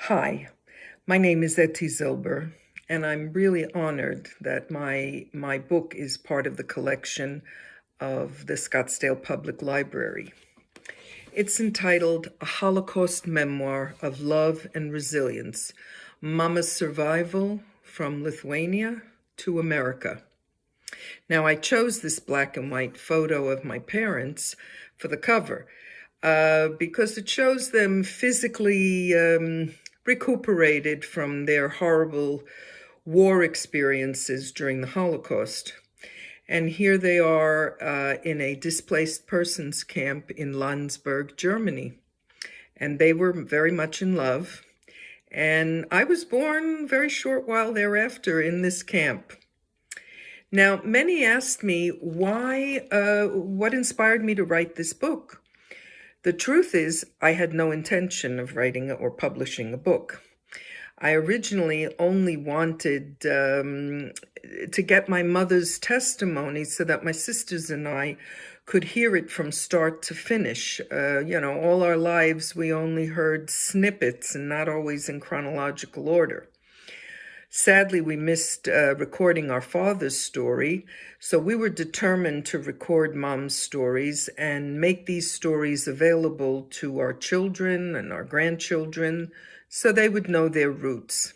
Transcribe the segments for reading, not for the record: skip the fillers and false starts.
Hi, my name is Ettie Zilber, and I'm really honored that my book is part of the collection of the Scottsdale Public Library. It's entitled A Holocaust Memoir of Love and Resilience, Mama's Survival from Lithuania to America. Now, I chose this black and white photo of my parents for the cover because it shows them physically recuperated from their horrible war experiences during the Holocaust. And here they are in a displaced persons camp in Landsberg, Germany. And they were very much in love. And I was born very short while thereafter in this camp. Now, many asked me what inspired me to write this book. The truth is, I had no intention of writing or publishing a book. I originally only wanted to get my mother's testimony so that my sisters and I could hear it from start to finish. All our lives we only heard snippets and not always in chronological order. Sadly, we missed recording our father's story, so we were determined to record Mom's stories and make these stories available to our children and our grandchildren so they would know their roots.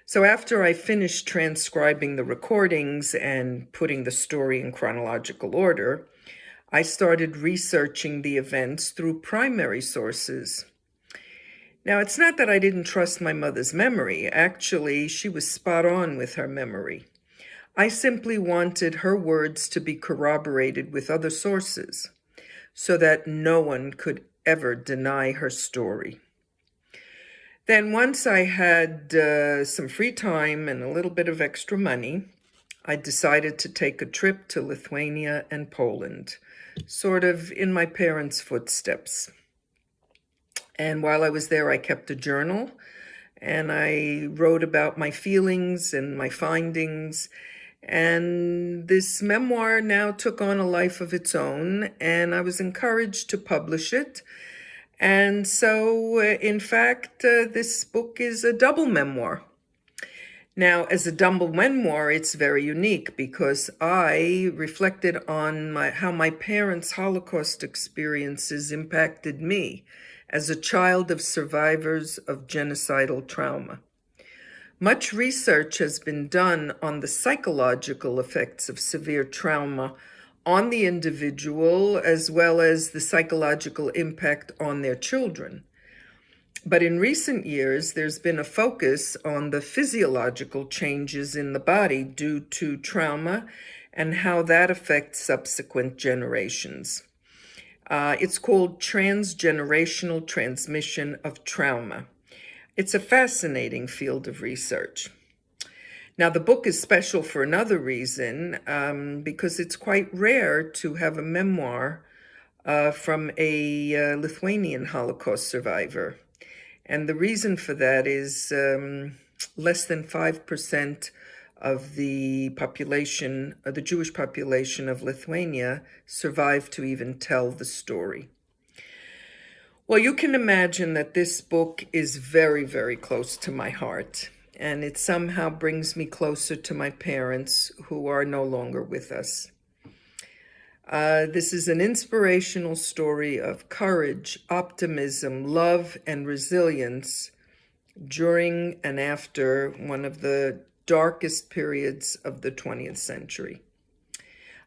So after I finished transcribing the recordings and putting the story in chronological order, I started researching the events through primary sources. Now, it's not that I didn't trust my mother's memory. Actually, she was spot on with her memory. I simply wanted her words to be corroborated with other sources so that no one could ever deny her story. Then once I had some free time and a little bit of extra money, I decided to take a trip to Lithuania and Poland, sort of in my parents' footsteps. And while I was there, I kept a journal and I wrote about my feelings and my findings. And this memoir now took on a life of its own, and I was encouraged to publish it. And so, in fact, this book is a double memoir. Now, as a double memoir, it's very unique because I reflected on how my parents' Holocaust experiences impacted me as a child of survivors of genocidal trauma. Much research has been done on the psychological effects of severe trauma on the individual, as well as the psychological impact on their children. But in recent years, there's been a focus on the physiological changes in the body due to trauma and how that affects subsequent generations. It's called transgenerational transmission of trauma. It's a fascinating field of research. Now, the book is special for another reason, because it's quite rare to have a memoir from a Lithuanian Holocaust survivor. And the reason for that is less than 5% of the population, the Jewish population of Lithuania, survived to even tell the story. Well, you can imagine that this book is very, very close to my heart, and it somehow brings me closer to my parents who are no longer with us. This is an inspirational story of courage, optimism, love, and resilience during and after one of the darkest periods of the 20th century.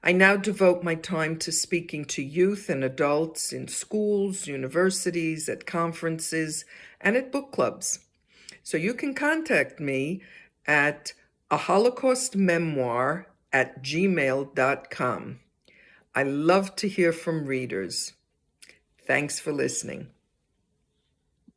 I now devote my time to speaking to youth and adults in schools, universities, at conferences, and at book clubs. So you can contact me at aholocaustmemoir@gmail.com. I love to hear from readers. Thanks for listening.